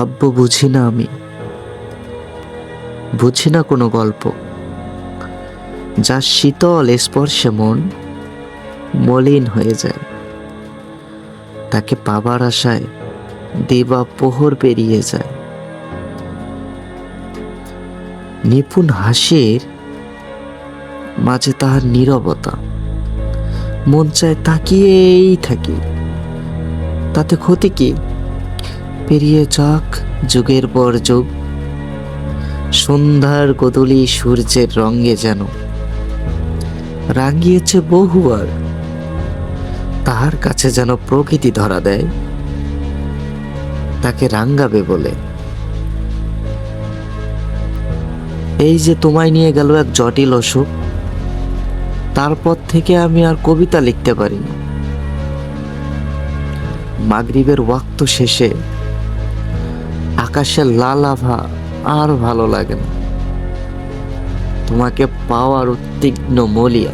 কাব্য বুঝি না আমি, বুঝি না কোনো গল্প যার শীতল স্পর্শে মন মলিন হয়ে যায়। তাকে পাবার আশায় দিবা প্রহর পেরিয়ে যায়। নিপুণ হাসির মাঝে তাহার নীরবতা, মন চায় তাকিয়েই থাকি। তাতে ক্ষতি কি? পেরিয়ে যাক যুগের পর যুগ, সন্ধ্যার গোধূলি সূর্যের রঙে যেন রাঙিয়েছে বহুবার। তাহার কাছে যেন প্রকৃতি ধরা দেয় তাকে রাঙ্গাবে বলে। এই যে তোমায় নিয়ে গেল এক জটিল অসুখ, তারপর থেকে আমি আর কবিতা লিখতে পারিনি। মাগরিবের ওয়াক্ত শেষে আকাশের লাল আভা আর ভালো লাগে না। তোমাকে পাওয়ার উদ্বিগ্ন মলিয়া